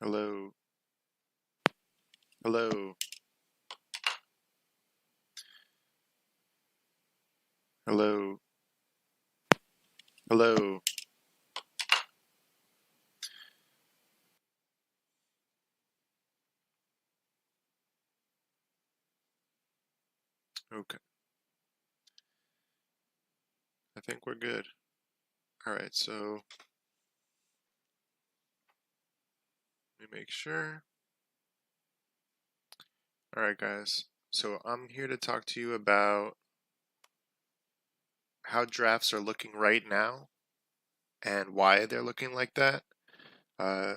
Hello. Hello. Hello. Hello. Okay. I think we're good. All right, so let me make sure. All right, guys. So I'm here to talk to you about how drafts are looking right now and why they're looking like that. Uh,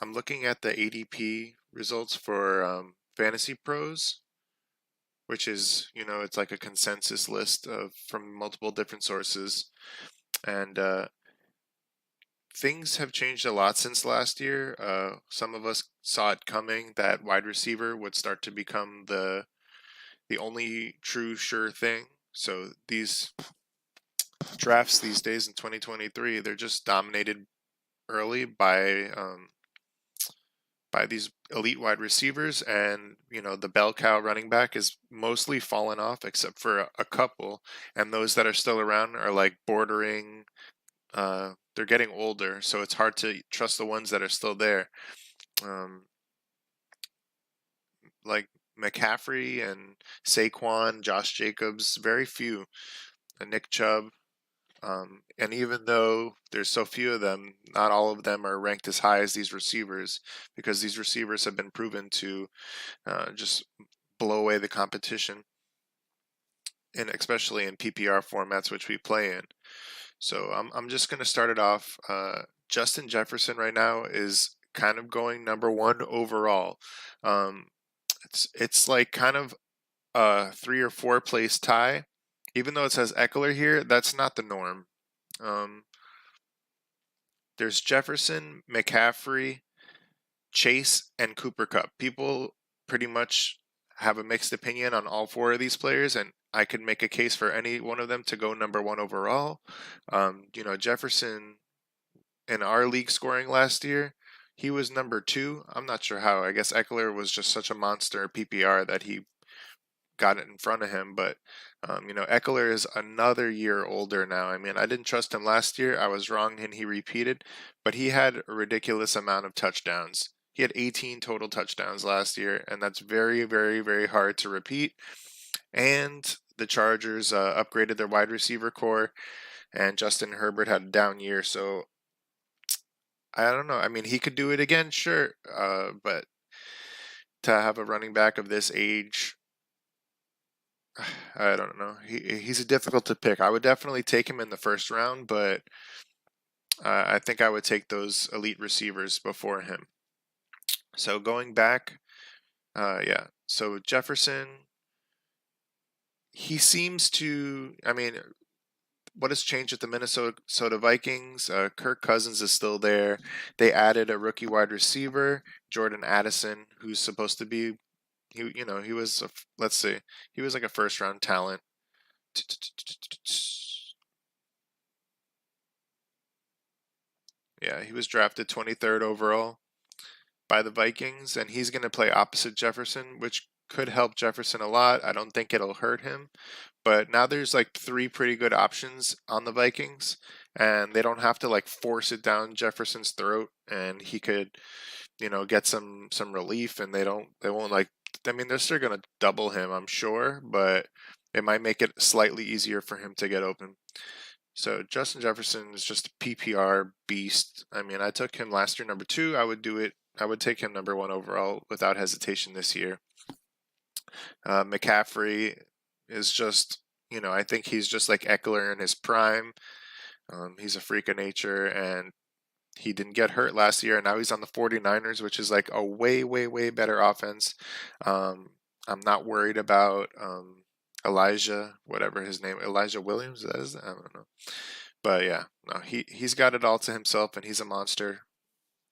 I'm looking at the ADP results for Fantasy Pros, which is, it's like a consensus list of from multiple different sources. And things have changed a lot since last year. Some of us saw it coming that wide receiver would start to become the only true sure thing. So these drafts these days in 2023, they're just dominated early by these elite wide receivers, and the bell cow running back is mostly fallen off except for a couple, and those that are still around are like bordering. They're getting older, so it's hard to trust the ones that are still there. Um, like McCaffrey and Saquon, Josh Jacobs, very few. Nick Chubb. And even though there's so few of them, not all of them are ranked as high as these receivers because these receivers have been proven to just blow away the competition, and especially in PPR formats, which we play in. So I'm just going to start it off. Justin Jefferson right now is kind of going number one overall. Um, it's like kind of a 3 or 4 place tie. Even though it says Eckler here, that's not the norm. Um, there's Jefferson, McCaffrey, Chase, and Cooper Kupp. People pretty much have a mixed opinion on all four of these players, and I could make a case for any one of them to go number one overall. Jefferson in our league scoring last year, he was number two. I'm not sure how. I guess Eckler was just such a monster PPR that he got it in front of him. But Eckler is another year older now. I mean, I didn't trust him last year. I was wrong, and he repeated. But he had a ridiculous amount of touchdowns. He had 18 total touchdowns last year, and that's very, very, very hard to repeat. And the Chargers upgraded their wide receiver core, and Justin Herbert had a down year. So I don't know. I mean, he could do it again, sure. But to have a running back of this age, I don't know. He's a difficult to pick. I would definitely take him in the first round, but I think I would take those elite receivers before him. So going back, yeah. So Jefferson, he seems to. I mean, what has changed with the Minnesota Vikings? Kirk Cousins is still there. They added a rookie wide receiver, Jordan Addison, who's supposed to be. He was. Let's see, he was like a first round talent. Yeah, he was drafted 23rd overall by the Vikings, and he's going to play opposite Jefferson, which could help Jefferson a lot. I don't think it'll hurt him. But now there's like three pretty good options on the Vikings, and they don't have to like force it down Jefferson's throat, and he could, get some relief, and they won't like. I mean, they're still going to double him, I'm sure, but it might make it slightly easier for him to get open. So Justin Jefferson is just a PPR beast. I mean, I took him last year number two. I would do it. I would take him number one overall without hesitation this year. McCaffrey is just, I think he's just like Eckler in his prime. He's a freak of nature, and he didn't get hurt last year, and now he's on the 49ers, which is like a way, way, way better offense. I'm not worried about Elijah, whatever his name, Elijah Williams is. I don't know. But yeah, no, he's got it all to himself, and he's a monster.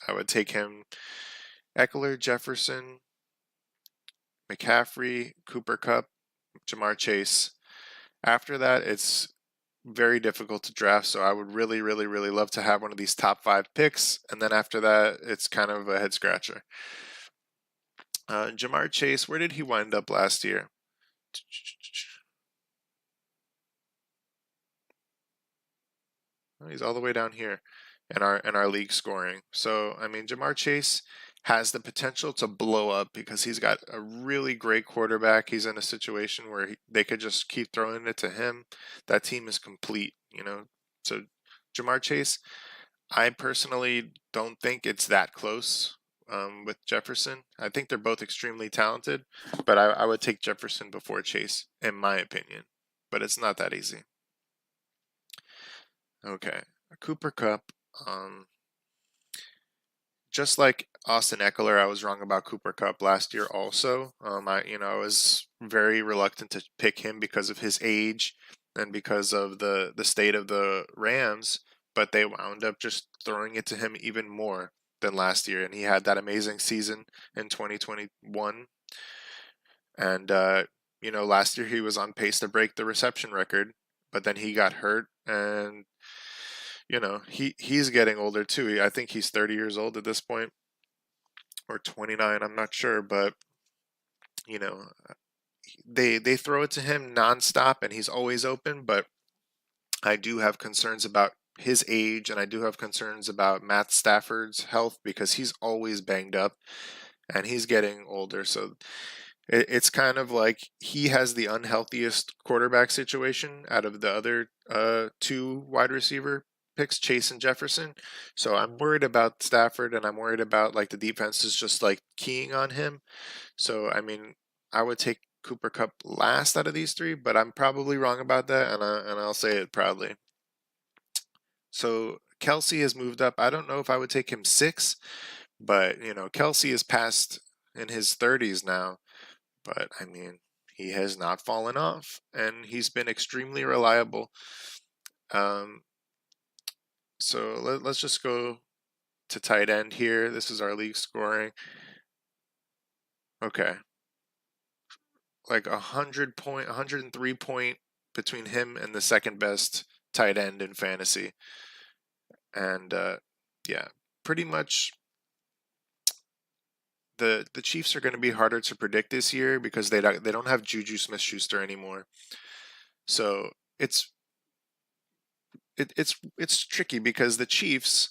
I would take him. Eckler, Jefferson, McCaffrey, Cooper Kupp, Jamar Chase. After that, it's very difficult to draft. So I would really, really, really love to have one of these top 5 picks. And then after that, it's kind of a head scratcher. Ja'Marr Chase, where did he wind up last year? Oh, he's all the way down here in our league scoring. So I mean, Ja'Marr Chase has the potential to blow up because he's got a really great quarterback. He's in a situation where they could just keep throwing it to him. That team is complete, you know. So Ja'Marr Chase, I personally don't think it's that close with Jefferson. I think they're both extremely talented, but I would take Jefferson before Chase, in my opinion. But it's not that easy. Okay, Cooper Kupp. Um, just like Austin Eckler, I was wrong about Cooper Kupp last year. Also, I was very reluctant to pick him because of his age and because of the state of the Rams. But they wound up just throwing it to him even more than last year, and he had that amazing season in 2021. And last year he was on pace to break the reception record, but then he got hurt, and he's getting older too. I think he's 30 years old at this point, or 29. I'm not sure, but you know, they throw it to him nonstop, and he's always open. But I do have concerns about his age, and I do have concerns about Matt Stafford's health because he's always banged up, and he's getting older. So it's kind of like he has the unhealthiest quarterback situation out of the other two wide receiver picks, Chase and Jefferson. So I'm worried about Stafford, and I'm worried about like the defense is just like keying on him. So I mean, I would take Cooper Kupp last out of these three, but I'm probably wrong about that, and I'll say it proudly. So Kelsey has moved up. I don't know if I would take him 6, but Kelsey is past in his 30s now. But I mean, he has not fallen off, and he's been extremely reliable. Um, so let's just go to tight end here. This is our league scoring. Okay, like 103 point between him and the second best tight end in fantasy, and yeah, pretty much the Chiefs are going to be harder to predict this year because they don't have Juju Smith-Schuster anymore. So it's tricky because the Chiefs,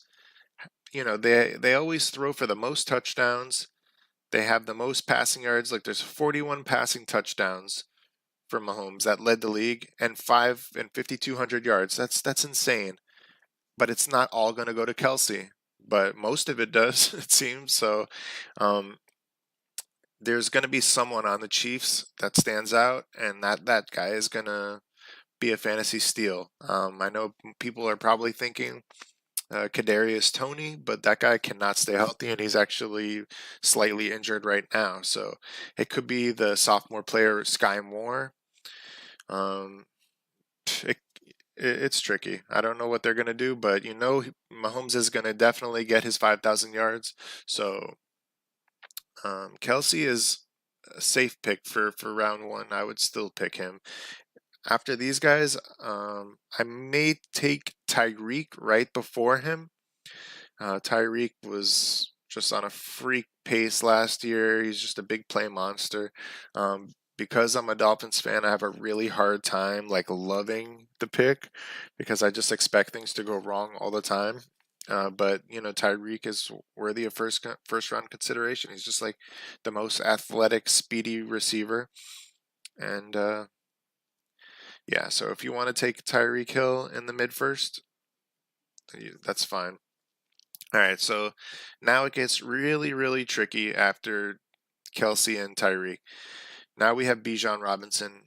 they always throw for the most touchdowns. They have the most passing yards. Like there's 41 passing touchdowns for Mahomes that led the league, and 5,200 yards. That's insane. But it's not all going to go to Kelsey, but most of it does, it seems. So there's going to be someone on the Chiefs that stands out, and that guy is going to be a fantasy steal. I know people are probably thinking Kadarius Toney, but that guy cannot stay healthy, and he's actually slightly injured right now. So it could be the sophomore player Sky Moore. Um, it's tricky. I don't know what they're gonna do, but Mahomes is gonna definitely get his 5,000 yards. So Kelsey is a safe pick for round 1. I would still pick him. After these guys, I may take Tyreek right before him. Tyreek was just on a freak pace last year. He's just a big play monster. Because I'm a Dolphins fan, I have a really hard time like loving the pick because I just expect things to go wrong all the time. But Tyreek is worthy of first round consideration. He's just like the most athletic, speedy receiver, and yeah. So if you want to take Tyreek Hill in the mid first, that's fine. All right, so now it gets really, really tricky after Kelsey and Tyreek. Now we have Bijan Robinson.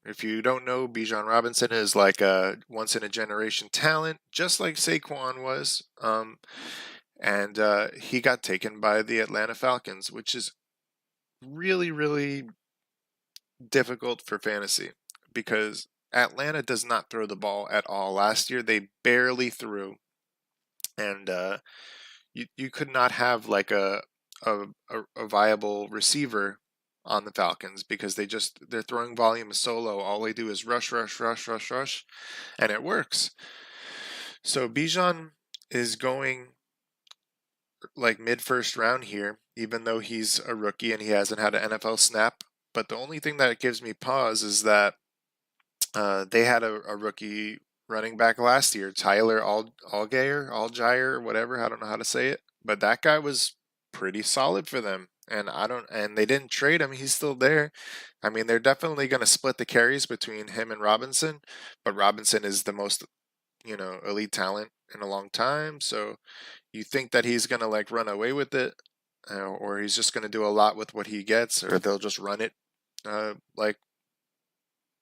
If you don't know, Bijan Robinson is like a once in a generation talent, just like Saquon was. And he got taken by the Atlanta Falcons, which is really, really difficult for fantasy because Atlanta does not throw the ball at all. Last year they barely threw, and you could not have like a viable receiver on the Falcons because their throwing volume is so low. All they do is rush, rush, rush, rush, rush, and it works. So Bijan is going like mid first round here, even though he's a rookie and he hasn't had an NFL snap. But the only thing that gives me pause is that they had a rookie running back last year, Tyler Allgeier, whatever. I don't know how to say it, but that guy was pretty solid for them. And they didn't trade him. He's still there. I mean, they're definitely going to split the carries between him and Robinson, but Robinson is the most, elite talent in a long time. So you think that he's going to like run away with it, or he's just going to do a lot with what he gets, or they'll just run it like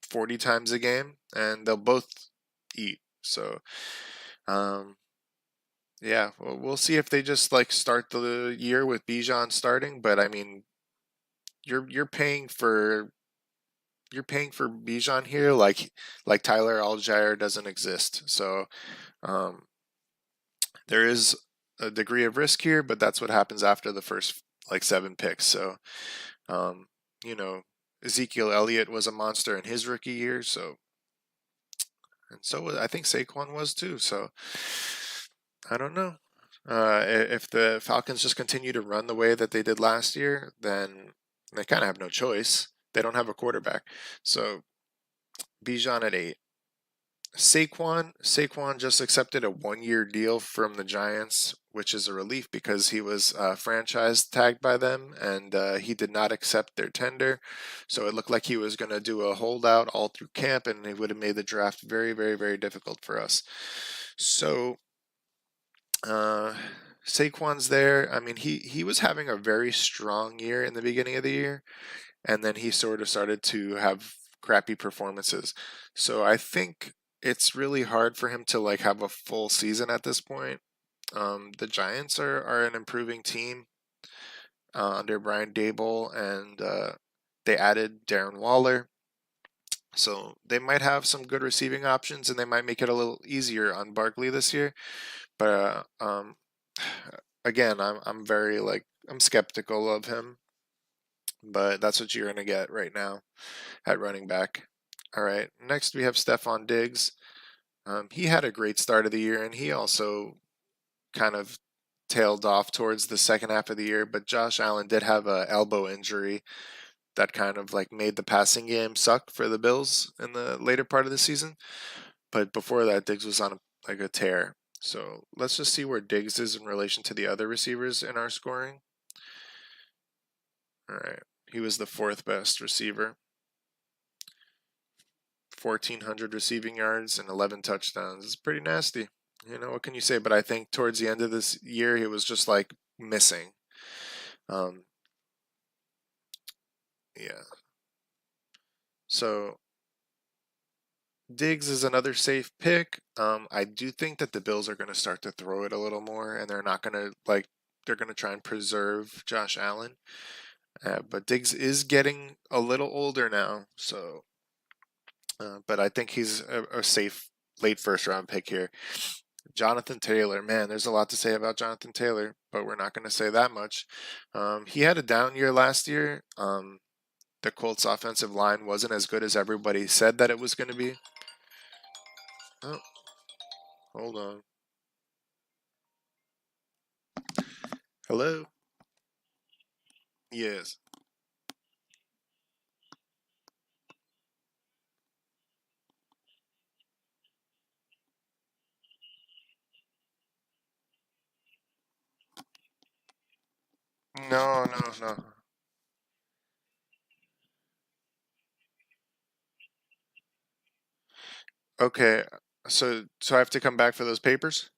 40 times a game and they'll both eat. So, um, yeah, we'll see if they just like start the year with Bijan starting. But I mean, you're paying for Bijan here, like Tyler Algier doesn't exist. So um, there is a degree of risk here, but that's what happens after the first like 7 picks. So um, you know, Ezekiel Elliott was a monster in his rookie year. And so I think Saquon was too. So I don't know. If the Falcons just continue to run the way that they did last year, then they kind of have no choice. They don't have a quarterback. So Bijan at 8. Saquon just accepted a 1-year deal from the Giants, which is a relief because he was franchise tagged by them and he did not accept their tender. So it looked like he was going to do a holdout all through camp and it would have made the draft very, very, very difficult for us. So Saquon's there. I mean, he was having a very strong year in the beginning of the year, and then he sort of started to have crappy performances. So I think it's really hard for him to like have a full season at this point. The Giants are an improving team under Brian Dable, and they added Darren Waller. So they might have some good receiving options, and they might make it a little easier on Barkley this year. But again, I'm very like I'm skeptical of him. But that's what you're gonna get right now at running back. All right. Next we have Stefon Diggs. He had a great start of the year, and he also kind of tailed off towards the second half of the year. But Josh Allen did have a elbow injury that kind of like made the passing game suck for the Bills in the later part of the season. But before that, Diggs was on like a tear. So let's just see where Diggs is in relation to the other receivers in our scoring. All right. He was the 4th best receiver. 1,400 receiving yards and 11 touchdowns. It's pretty nasty. What can you say? But I think towards the end of this year, he was just like missing. Yeah. So Diggs is another safe pick. I do think that the Bills are going to start to throw it a little more, and they're not going to they're going to try and preserve Josh Allen. But Diggs is getting a little older now, so. But I think he's a safe late first round pick here. Jonathan Taylor, man, there's a lot to say about Jonathan Taylor, but we're not going to say that much. He had a down year last year. The Colts offensive line wasn't as good as everybody said that it was going to be. Oh, hold on. Hello? Yes. No, no, no. Okay. So I have to come back for those papers?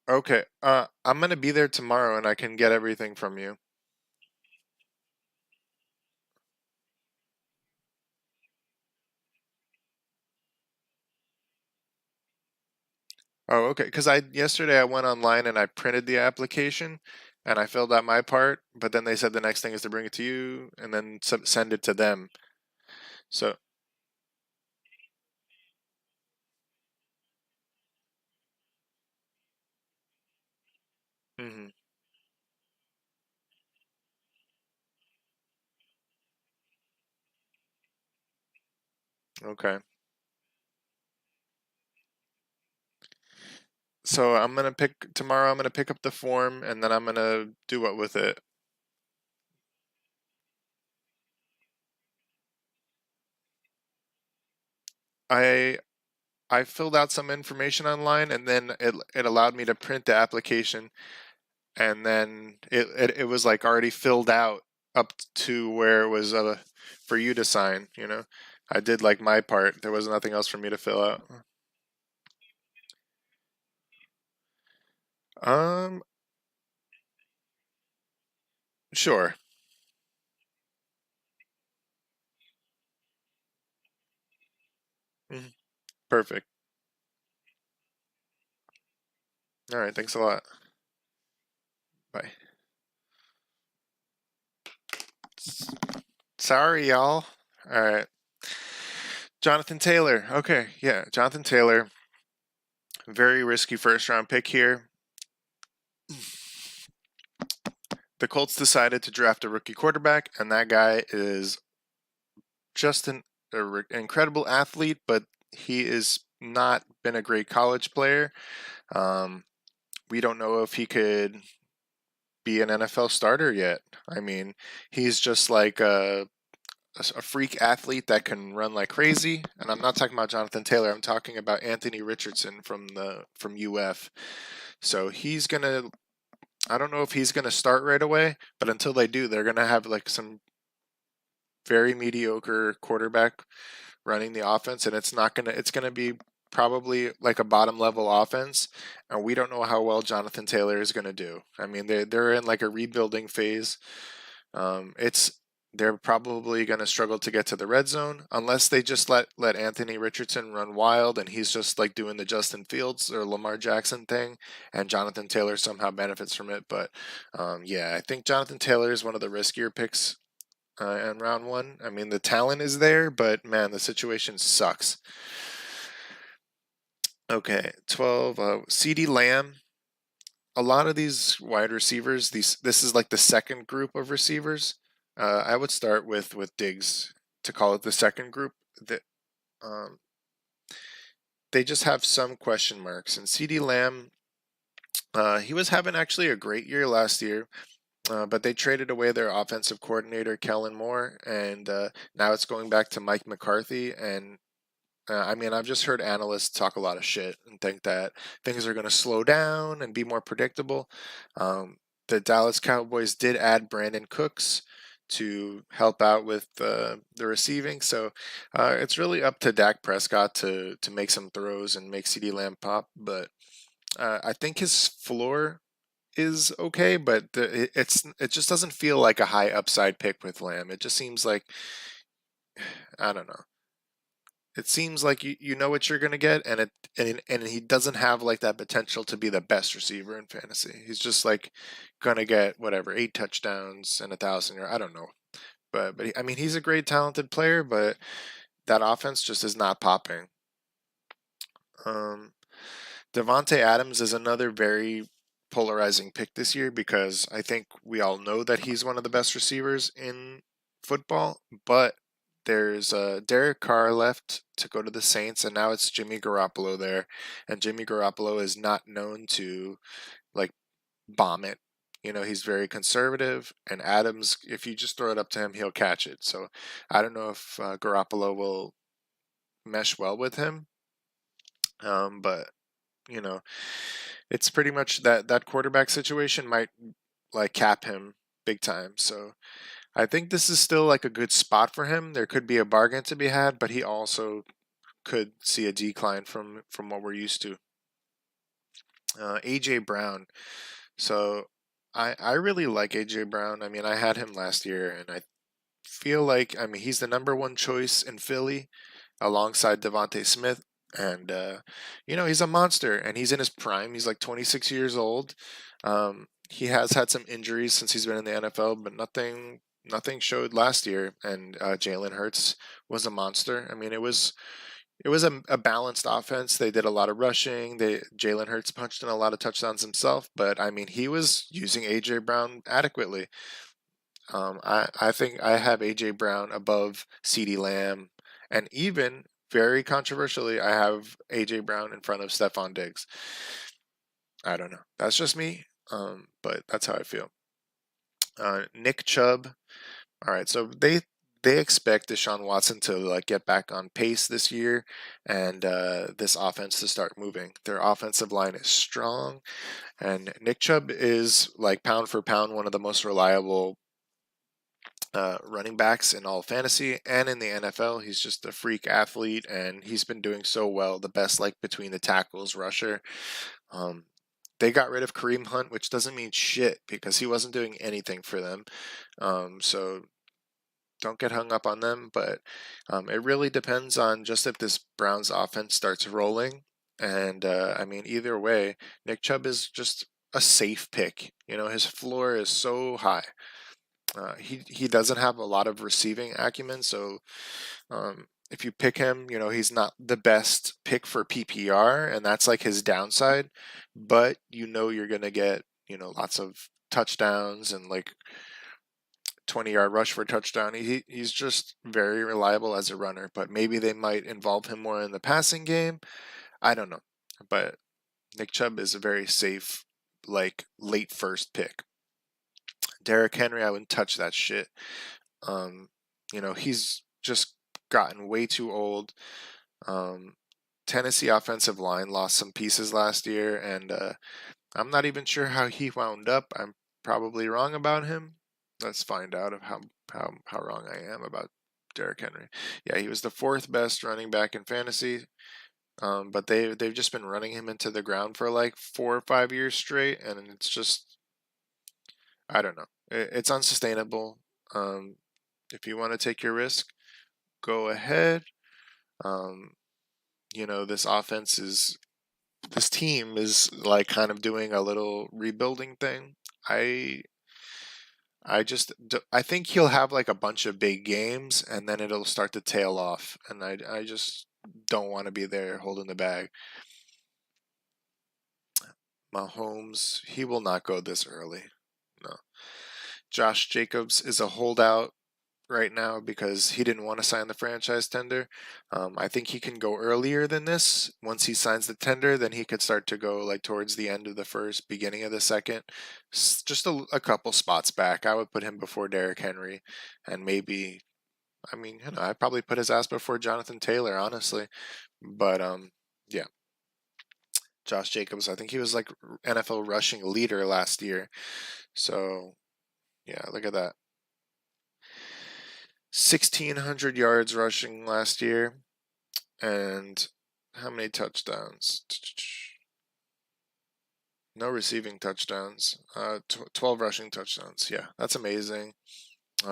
Okay. I'm going to be there tomorrow and I can get everything from you. Oh, okay. Because yesterday I went online and I printed the application and I filled out my part, but then they said the next thing is to bring it to you and then send it to them. So, Hmm. Okay. So tomorrow. I'm gonna pick up the form, and then I'm gonna do what with it? I I filled out some information online, and then it allowed me to print the application, and then it was like already filled out up to where it was for you to sign. I did like my part. There was nothing else for me to fill out. Um, sure. Mhm. Perfect. All right. Thanks a lot. Bye. Sorry, y'all. All right. Jonathan Taylor. Okay. Yeah. Jonathan Taylor. Very risky first round pick here. The Colts decided to draft a rookie quarterback, and that guy is just an incredible athlete, but he is not been a great college player. Um, we don't know if he could be an NFL starter yet. I mean, he's just like a freak athlete that can run like crazy. And I'm not talking about Jonathan Taylor. I'm talking about Anthony Richardson from UF. So he's gonna. I don't know if he's gonna start right away, but until they do, they're gonna have like some very mediocre quarterback running the offense, and it's gonna be probably like a bottom level offense, and we don't know how well Jonathan Taylor is gonna do. I mean, they're in like a rebuilding phase. It's They're probably going to struggle to get to the red zone unless they just let Anthony Richardson run wild and he's just like doing the Justin Fields or Lamar Jackson thing, and Jonathan Taylor somehow benefits from it. But yeah, I think Jonathan Taylor is one of the riskier picks in round one. I mean, the talent is there, but man, the situation sucks. Okay, 12. CeeDee Lamb. A lot of these wide receivers, this is like the second group of receivers. I would start with Diggs to call it the second group. That um, they just have some question marks. And CeeDee Lamb, he was having actually a great year last year. But they traded away their offensive coordinator, Kellen Moore, and now it's going back to Mike McCarthy. And I mean, I've just heard analysts talk a lot of shit and think that things are going to slow down and be more predictable. Um, the Dallas Cowboys did add Brandon Cooks to help out with the receiving, so it's really up to Dak Prescott to make some throws and make CeeDee Lamb pop. But I think his floor is okay, but it just doesn't feel like a high upside pick with Lamb. It just seems like I don't know. It seems like you know what you're gonna get, and he doesn't have like that potential to be the best receiver in fantasy. He's just like gonna get whatever 8 touchdowns and 1,000 or I don't know. I mean he's a great talented player, but that offense just is not popping. Um, Devonte Adams is another very polarizing pick this year because I think we all know that he's one of the best receivers in football, but there's Derek Carr left to go to the Saints, and now it's Jimmy Garoppolo there, and Jimmy Garoppolo is not known to like bomb it. He's very conservative, and Adams, if you just throw it up to him, he'll catch it. So I don't know if Garoppolo will mesh well with him, but you know, it's pretty much that quarterback situation might like cap him big time. So I think this is still like a good spot for him. There could be a bargain to be had, but he also could see a decline from what we're used to. AJ Brown. So I really like AJ Brown. I mean, I had him last year, and I feel like I mean he's the number one choice in Philly alongside Devonte Smith. And he's a monster, and he's in his prime. He's like 26 years old. He has had some injuries since he's been in the NFL, but nothing showed last year. And Jalen Hurts was a monster. I mean, it was a balanced offense. They did a lot of rushing. Jalen Hurts punched in a lot of touchdowns himself, but I mean he was using AJ Brown adequately. I think I have AJ Brown above CeeDee Lamb, and even very controversially, I have AJ Brown in front of Stephon Diggs. I don't know. That's just me, but that's how I feel. Nick Chubb. All right, so they expect Deshaun Watson to like get back on pace this year, and this offense to start moving. Their offensive line is strong, and Nick Chubb is like pound for pound one of the most reliable running backs in all fantasy and in the NFL. He's just a freak athlete, and he's been doing so well. The best like between the tackles, rusher. Um, they got rid of Kareem Hunt, which doesn't mean shit because he wasn't doing anything for them. So don't get hung up on them, but it really depends on just if this Browns offense starts rolling. And I mean, either way, Nick Chubb is just a safe pick. You know, his floor is so high. He doesn't have a lot of receiving acumen, so if you pick him, you know he's not the best pick for PPR, and that's like his downside. But you know you're gonna get lots of touchdowns and like 20-yard rush for a touchdown. He's just very reliable as a runner, but maybe they might involve him more in the passing game. I don't know, but Nick Chubb is a very safe, like late first pick. Derrick Henry, I wouldn't touch that shit. Um, he's just gotten way too old. Um, Tennessee offensive line lost some pieces last year, and I'm not even sure how he wound up. I'm probably wrong about him. Let's find out of how wrong I am about Derrick Henry. Yeah, he was the fourth best running back in fantasy. But they've just been running him into the ground for like 4 or 5 years straight, and it's just I don't know. It's unsustainable. If you want to take your risk, go ahead. Um, this team is like kind of doing a little rebuilding thing. I I think he'll have like a bunch of big games and then it'll start to tail off, and I just don't want to be there holding the bag. Mahomes, he will not go this early. No. Josh Jacobs is a holdout right now because he didn't want to sign the franchise tender. I think he can go earlier than this. Once he signs the tender, then he could start to go like towards the end of the first, beginning of the second, just a couple spots back. I would put him before Derrick Henry, and maybe, I mean, I'd probably put his ass before Jonathan Taylor, honestly. But yeah, Josh Jacobs, I think he was like NFL rushing leader last year. So yeah, look at that. 1,600 yards rushing last year, and how many touchdowns? No receiving touchdowns. 12 rushing touchdowns. Yeah, that's amazing.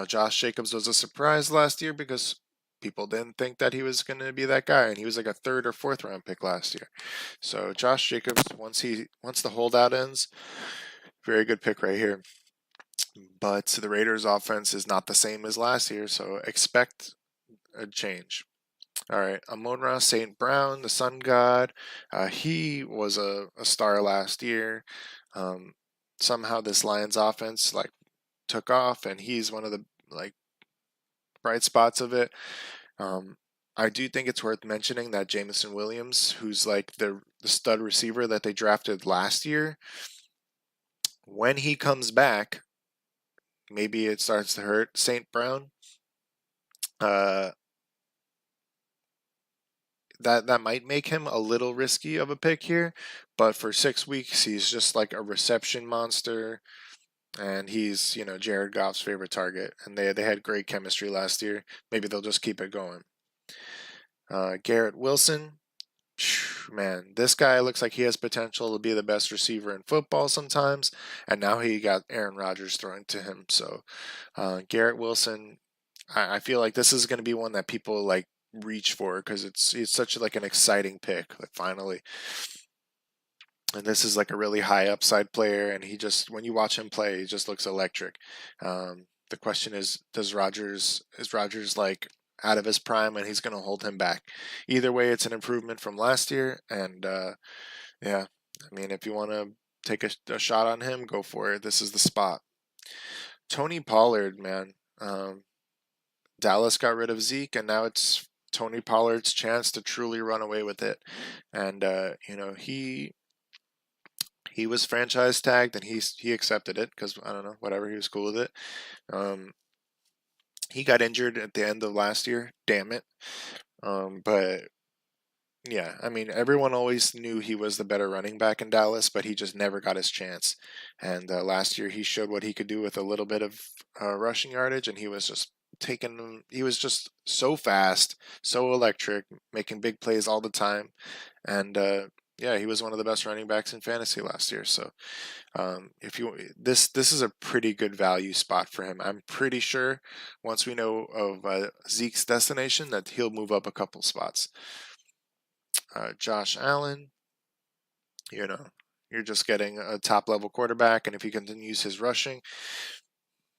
Josh Jacobs was a surprise last year because people didn't think that he was going to be that guy, and he was like a third or fourth round pick last year. So Josh Jacobs, once the holdout ends, very good pick right here. But the Raiders' offense is not the same as last year, so expect a change. All right, Amon-Ra St. Brown, the Sun God. He was a star last year. Somehow this Lions offense like took off, and he's one of the like bright spots of it. I do think it's worth mentioning that Jameson Williams, who's like the stud receiver that they drafted last year, when he comes back, maybe it starts to hurt St. Brown. That might make him a little risky of a pick here, but for 6 weeks he's just like a reception monster, and he's Jared Goff's favorite target, and they had great chemistry last year. Maybe they'll just keep it going. Garrett Wilson, man, this guy looks like he has potential to be the best receiver in football sometimes, and now he got Aaron Rodgers throwing to him. So Garrett Wilson, I feel like this is going to be one that people like reach for because it's such like an exciting pick, like finally. And this is like a really high upside player, and he just, when you watch him play, he just looks electric. The question is Rodgers like out of his prime, and he's going to hold him back. Either way, it's an improvement from last year, and yeah, I mean, if you want to take a shot on him, go for it. This is the spot. Tony Pollard, man. Dallas got rid of Zeke, and now it's Tony Pollard's chance to truly run away with it. And he was franchise tagged, and he accepted it because I don't know, whatever, he was cool with it. Um, he got injured at the end of last year. Damn it. But yeah, I mean, everyone always knew he was the better running back in Dallas, but he just never got his chance. And last year, he showed what he could do with a little bit of rushing yardage, and he was just he was just so fast, so electric, making big plays all the time. And yeah, he was one of the best running backs in fantasy last year. So if you this is a pretty good value spot for him. I'm pretty sure once we know of Zeke's destination that he'll move up a couple spots. Josh Allen, you know, you're just getting a top level quarterback, and if he continues his rushing,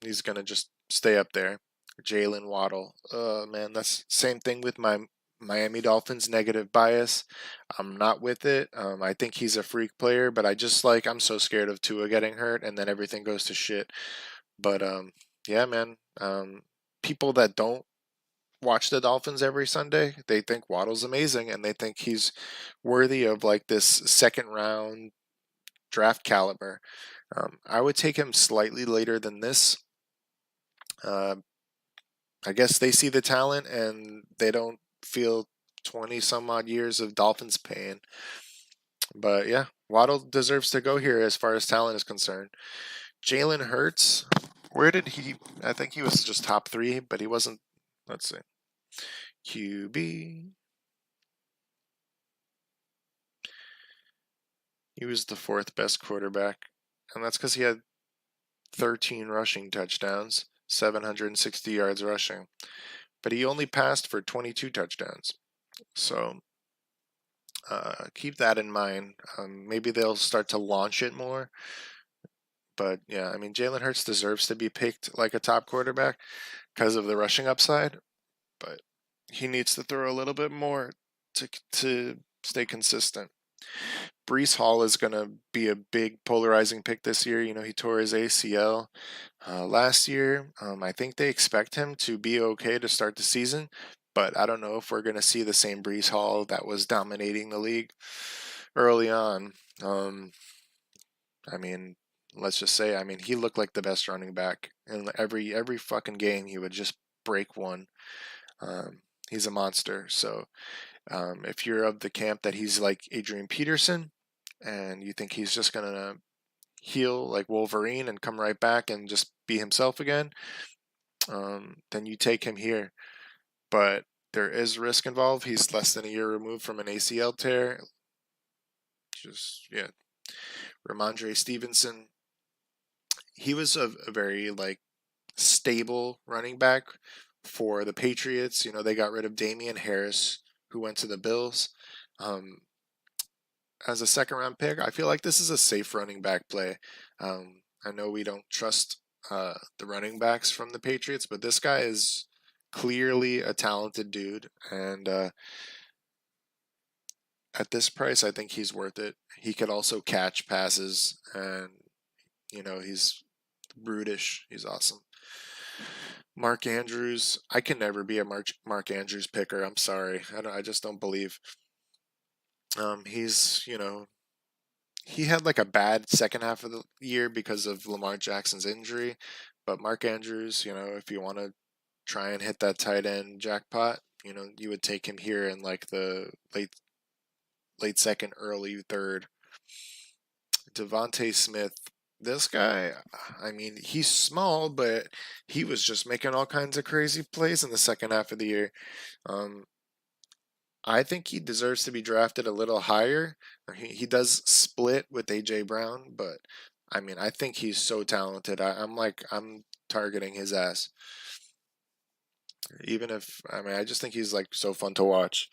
he's gonna just stay up there. Jalen Waddle, man, that's same thing with my Miami Dolphins negative bias. I'm not with it. I think he's a freak player, but I'm so scared of Tua getting hurt, and then everything goes to shit. But yeah, man. People that don't watch the Dolphins every Sunday, they think Waddle's amazing, and they think he's worthy of like this second round draft caliber. I would take him slightly later than this. Uh, I guess they see the talent and they don't feel 20 some odd years of Dolphins pain. But yeah, Waddle deserves to go here as far as talent is concerned. Jalen Hurts, where did he? I think he was just top 3, but he wasn't. Let's see. QB. He was the 4th best quarterback, and that's because he had 13 rushing touchdowns, 760 yards rushing. But he only passed for 22 touchdowns. So keep that in mind. Maybe they'll start to launch it more. But yeah, I mean, Jalen Hurts deserves to be picked like a top quarterback because of the rushing upside. But he needs to throw a little bit more to stay consistent. Breece Hall is going to be a big polarizing pick this year. You know, he tore his ACL last year. I think they expect him to be okay to start the season, but I don't know if we're going to see the same Breece Hall that was dominating the league early on. I mean, let's just say, I mean, he looked like the best running back in every fucking game. He would just break one. He's a monster. So if you're of the camp that he's like Adrian Peterson, and you think he's just gonna heal like Wolverine and come right back and just be himself again, then you take him here. But there is risk involved. He's less than a year removed from an ACL tear. Just yeah, Ramondre Stevenson. He was a very like stable running back for the Patriots. You know, they got rid of Damian Harris, who went to the Bills. As a second round pick, I feel like this is a safe running back play. I know we don't trust the running backs from the Patriots, but this guy is clearly a talented dude, and at this price, I think he's worth it. He could also catch passes, and you know he's brutish. He's awesome. Mark Andrews, I can never be a Mark Andrews picker. I'm sorry, I just don't believe. He's he had like a bad second half of the year because of Lamar Jackson's injury, but Mark Andrews, if you want to try and hit that tight end jackpot, you would take him here in like the late second, early third. Devontae Smith, this guy, I mean, he's small, but he was just making all kinds of crazy plays in the second half of the year. I think he deserves to be drafted a little higher. He does split with AJ Brown, but I mean, I think he's so talented. I'm targeting his ass. Even if I just think he's like so fun to watch.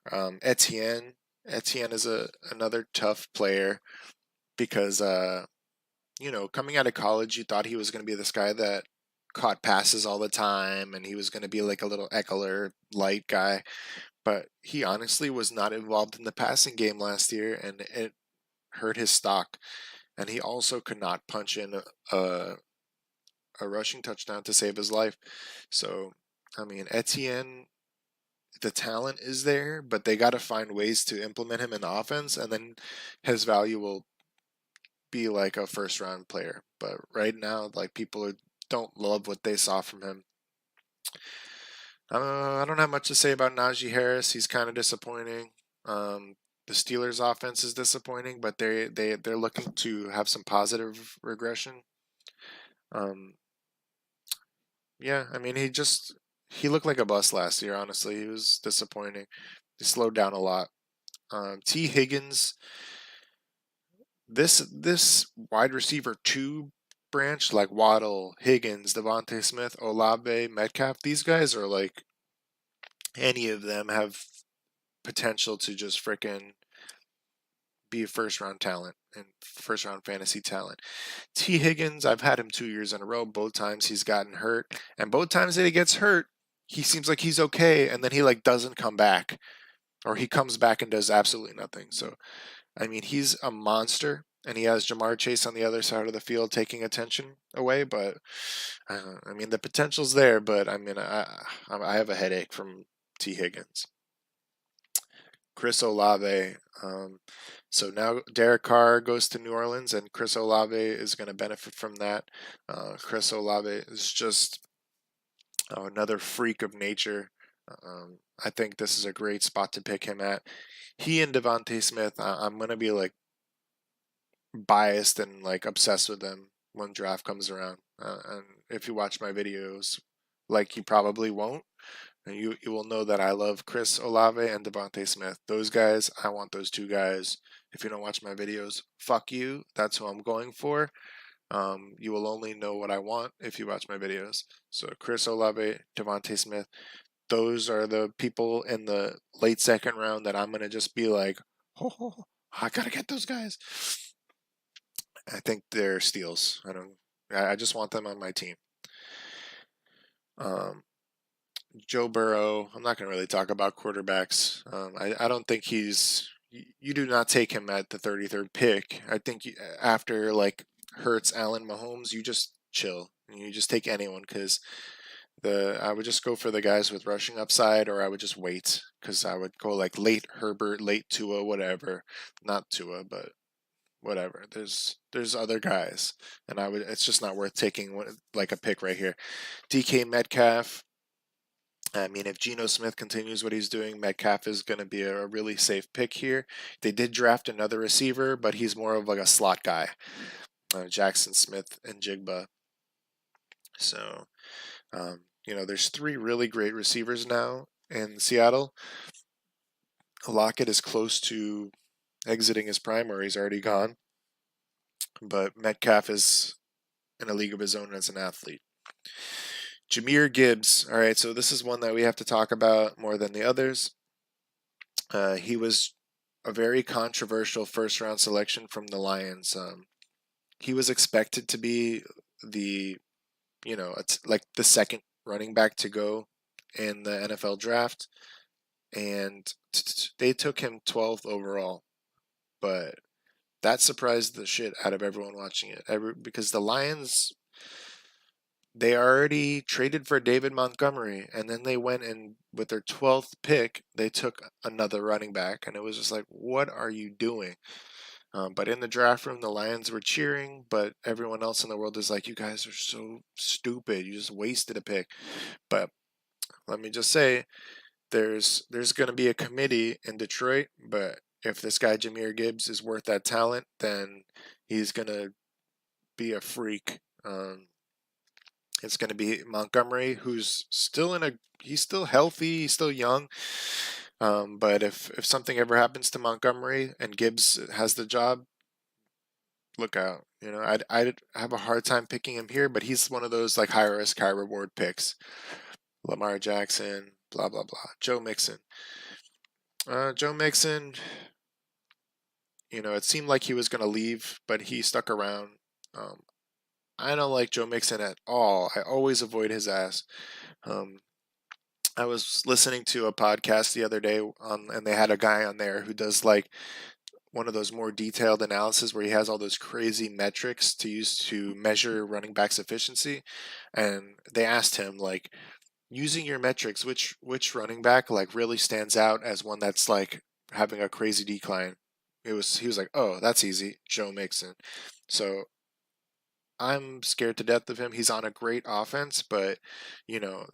Etienne is another tough player because coming out of college, you thought he was going to be this guy that caught passes all the time, and he was going to be like a little Eckler light guy. But he honestly was not involved in the passing game last year, and it hurt his stock. And he also could not punch in a rushing touchdown to save his life. So, I mean, Etienne, the talent is there, but they got to find ways to implement him in the offense, and then his value will be like a first round player. But right now, like people don't love what they saw from him. I don't have much to say about Najee Harris. He's kind of disappointing. The Steelers' offense is disappointing, but they're looking to have some positive regression. Um, yeah, I mean he looked like a bust last year. Honestly, he was disappointing. He slowed down a lot. T. Higgins, this wide receiver two branch like Waddle, Higgins, Devontae Smith, Olave, Metcalf. These guys are like any of them have potential to just freaking be a first round talent and first round fantasy talent. T. Higgins, I've had him 2 years in a row. Both times he's gotten hurt, and both times that he gets hurt, he seems like he's okay, and then he like doesn't come back, or he comes back and does absolutely nothing. So, I mean, he's a monster, and he has Jamar Chase on the other side of the field taking attention away. But I mean, the potential's there, but I mean, I have a headache from T. Higgins. Chris Olave. So now Derek Carr goes to New Orleans, and Chris Olave is going to benefit from that. Chris Olave is just another freak of nature. I think this is a great spot to pick him at. He and Devontae Smith, I'm going to be like biased and like obsessed with them when draft comes around. And if you watch my videos, like you probably won't, and you will know that I love Chris Olave and Devontae Smith. Those guys, I want those two guys. If you don't watch my videos, fuck you. That's who I'm going for. You will only know what I want if you watch my videos. So Chris Olave, Devontae Smith, those are the people in the late second round that I'm gonna just be like, oh, I gotta get those guys. I think they're steals. I just want them on my team. Um, Joe Burrow, I'm not going to really talk about quarterbacks. I don't think you do not take him at the 33rd pick. I think after like Hurts, Allen, Mahomes, you just chill. You just take anyone because I would just go for the guys with rushing upside, or I would just wait because I would go like late Herbert, late Tua, whatever. Not Tua, but whatever. There's other guys, and it's just not worth taking like a pick right here. DK Metcalf. I mean, if Geno Smith continues what he's doing, Metcalf is going to be a really safe pick here. They did draft another receiver, but he's more of like a slot guy, Jackson Smith and Jigba. So, there's three really great receivers now in Seattle. Lockett is close to exiting his prime, or he's already gone. But Metcalf is in a league of his own as an athlete. Jahmyr Gibbs. All right, so this is one that we have to talk about more than the others. He was a very controversial first-round selection from the Lions. He was expected to be the, like the second running back to go in the NFL draft, and they took him 12th overall. But that surprised the shit out of everyone watching it, because the Lions, they already traded for David Montgomery, and then they went and with their 12th pick, they took another running back, and it was just like, what are you doing? But in the draft room, the Lions were cheering, but everyone else in the world is like, you guys are so stupid. You just wasted a pick. But let me just say, there's going to be a committee in Detroit, but if this guy Jahmyr Gibbs is worth that talent, then he's going to be a freak. It's going to be Montgomery, who's he's still healthy, he's still young. But if something ever happens to Montgomery and Gibbs has the job, look out. I'd have a hard time picking him here, but he's one of those like high risk, high reward picks. Lamar Jackson, blah blah blah. Joe Mixon. Joe Mixon. It seemed like he was going to leave, but he stuck around. I don't like Joe Mixon at all. I always avoid his ass. Um, I was listening to a podcast the other day and they had a guy on there who does like one of those more detailed analysis where he has all those crazy metrics to use to measure running backs efficiency. And they asked him like, using your metrics, which running back like really stands out as one that's like having a crazy decline? He was like, oh, that's easy, Joe Mixon. So I'm scared to death of him. He's on a great offense, but you know,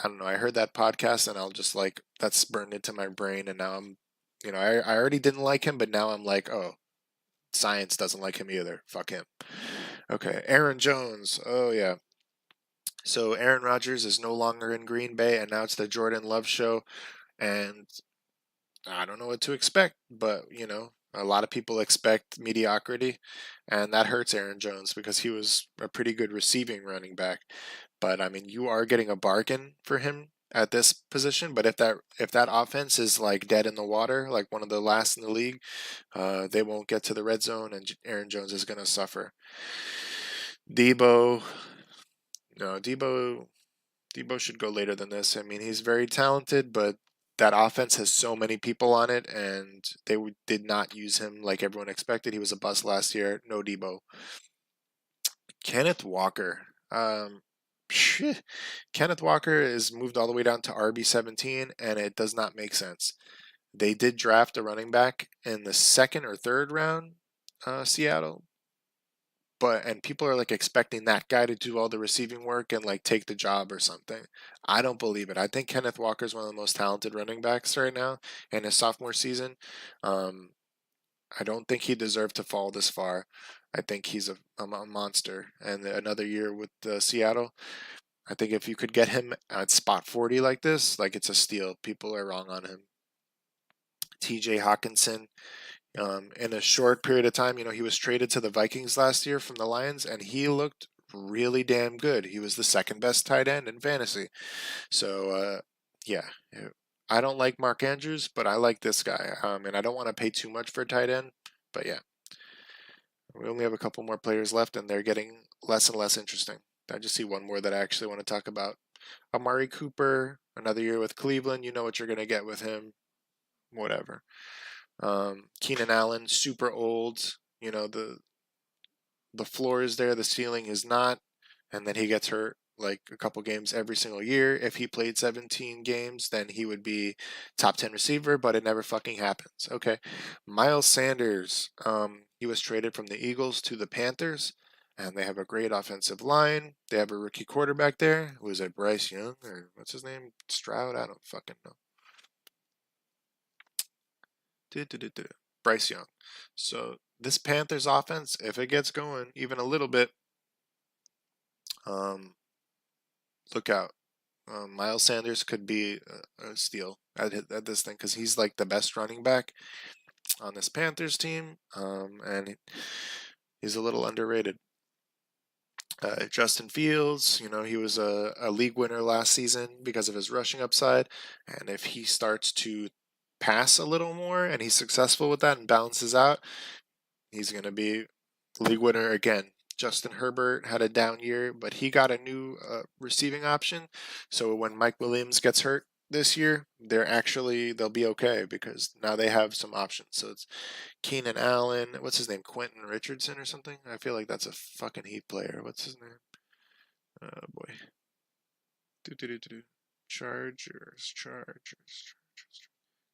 I don't know. I heard that podcast and I'll just like that's burned into my brain, and now I'm, I already didn't like him, but now I'm like, oh, science doesn't like him either. Fuck him. Okay, Aaron Jones. Oh yeah. So Aaron Rodgers is no longer in Green Bay, and now it's the Jordan Love show, and I don't know what to expect, but a lot of people expect mediocrity, and that hurts Aaron Jones because he was a pretty good receiving running back. But I mean, you are getting a bargain for him at this position. But if that offense is like dead in the water, like one of the last in the league, they won't get to the red zone, and Aaron Jones is going to suffer. Debo, no, Debo should go later than this. I mean, he's very talented, but that offense has so many people on it, and they did not use him like everyone expected. He was a bust last year. No Debo. Kenneth Walker. Kenneth Walker is moved all the way down to RB17, and it does not make sense. They did draft a running back in the second or third round, Seattle, and people are like expecting that guy to do all the receiving work and like take the job or something. I don't believe it. I think Kenneth Walker is one of the most talented running backs right now in his sophomore season. Um, I don't think he deserved to fall this far. I think he's a monster. And another year with Seattle, I think if you could get him at spot 40 like this, like it's a steal. People are wrong on him. TJ Hawkinson, in a short period of time. He was traded to the Vikings last year from the Lions, and he looked really damn good. He was the second best tight end in fantasy. So, yeah. I don't like Mark Andrews, but I like this guy. And I don't want to pay too much for a tight end, but yeah. We only have a couple more players left, and they're getting less and less interesting. I just see one more that I actually want to talk about. Amari Cooper, another year with Cleveland. You know what you're going to get with him. Whatever. Keenan Allen, super old. The floor is there, the ceiling is not, and then he gets hurt like a couple games every single year. If he played 17 games, then he would be top 10 receiver, but it never fucking happens. Okay. Miles Sanders, he was traded from the Eagles to the Panthers, and they have a great offensive line. They have a rookie quarterback there. Who is it, Bryce Young, or what's his name? Stroud? I don't fucking know. Bryce Young. So this Panthers offense, if it gets going even a little bit, look out. Miles Sanders could be a steal at this thing because he's like the best running back on this Panthers team, and he's a little underrated. Justin Fields, he was a league winner last season because of his rushing upside, and if he starts to pass a little more and he's successful with that and balances out, he's going to be league winner again. Justin Herbert had a down year, but he got a new receiving option. So when Mike Williams gets hurt this year, they'll be okay because now they have some options. So it's Keenan Allen, what's his name, Quentin Richardson or something? I feel like that's a fucking Heat player. What's his name? Oh boy. Chargers.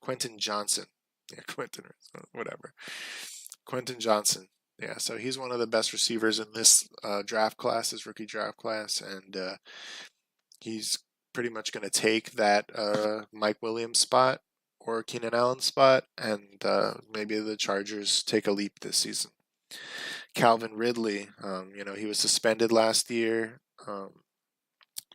Quentin Johnson. Yeah, Quentin, whatever. Quentin Johnson. Yeah, so he's one of the best receivers in this draft class, this rookie draft class, and he's pretty much going to take that Mike Williams spot or Keenan Allen spot, and maybe the Chargers take a leap this season. Calvin Ridley, he was suspended last year.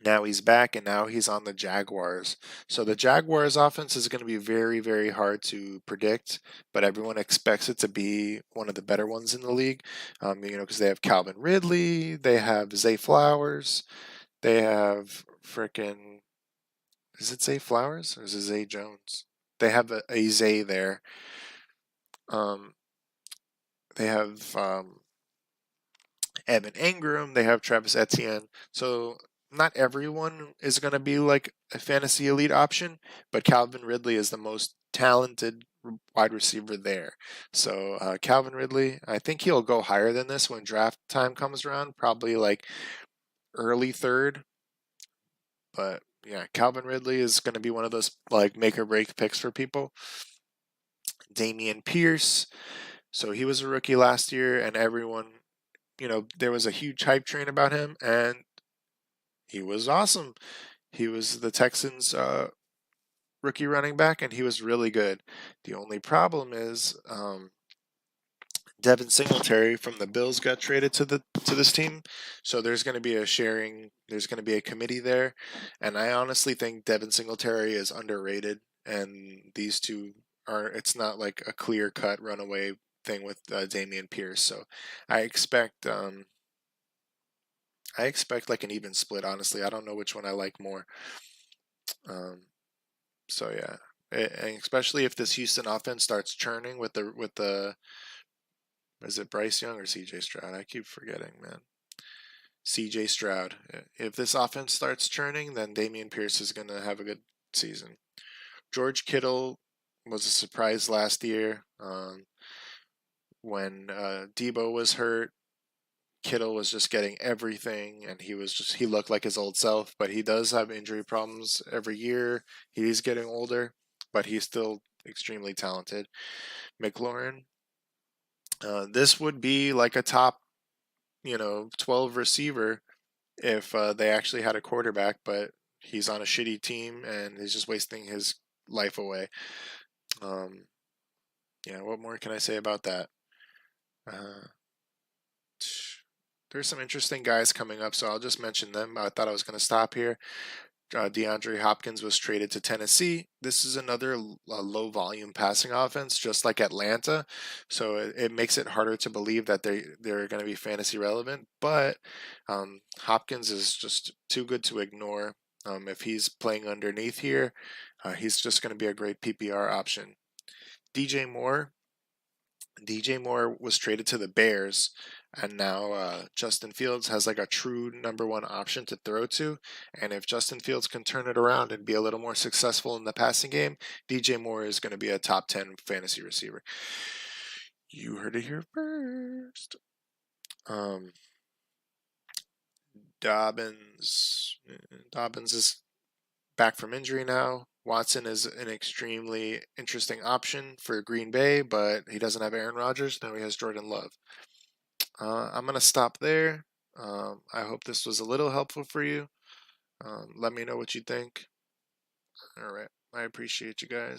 Now he's back, and now he's on the Jaguars. So the Jaguars offense is going to be very, very hard to predict, but everyone expects it to be one of the better ones in the league. Because they have Calvin Ridley, they have Zay Flowers, they have frickin' is it Zay Flowers or is it Zay Jones? They have a Zay there. They have Evan Ingram, they have Travis Etienne. So not everyone is going to be like a fantasy elite option, but Calvin Ridley is the most talented wide receiver there. So Calvin Ridley, I think he'll go higher than this when draft time comes around, probably like early third. But yeah, Calvin Ridley is going to be one of those like make or break picks for people. Dameon Pierce, so he was a rookie last year, and everyone, there was a huge hype train about him, and he was awesome. He was the Texans' rookie running back, and he was really good. The only problem is Devin Singletary from the Bills got traded to this team, so there's going to be a sharing. There's going to be a committee there, and I honestly think Devin Singletary is underrated, and these two are. It's not like a clear cut runaway thing with Dameon Pierce. So I expect um, I expect like an even split. Honestly, I don't know which one I like more. Um, so yeah, and especially if this Houston offense starts churning with the is it Bryce Young or C.J. Stroud? I keep forgetting, man. C.J. Stroud. If this offense starts churning, then Dameon Pierce is going to have a good season. George Kittle was a surprise last year. When Debo was hurt, Kittle was just getting everything, and he looked like his old self. But he does have injury problems every year. He's getting older, but he's still extremely talented. McLaurin, this would be like a top 12 receiver if they actually had a quarterback, but he's on a shitty team and he's just wasting his life away. Um, yeah, what more can I say about that? Uh, there's some interesting guys coming up, so I'll just mention them. I thought I was going to stop here. DeAndre Hopkins was traded to Tennessee. This is another low volume passing offense, just like Atlanta. So it makes it harder to believe that they're going to be fantasy relevant. But Hopkins is just too good to ignore. If he's playing underneath here, he's just going to be a great PPR option. DJ Moore. DJ Moore was traded to the Bears, and now Justin Fields has like a true number one option to throw to. And if Justin Fields can turn it around and be a little more successful in the passing game, DJ Moore is going to be a top 10 fantasy receiver. You heard it here first. Um, Dobbins is back from injury now. Watson is an extremely interesting option for Green Bay, but he doesn't have Aaron Rodgers. Now he has Jordan Love. I'm going to stop there. I hope this was a little helpful for you. Let me know what you think. All right. I appreciate you guys.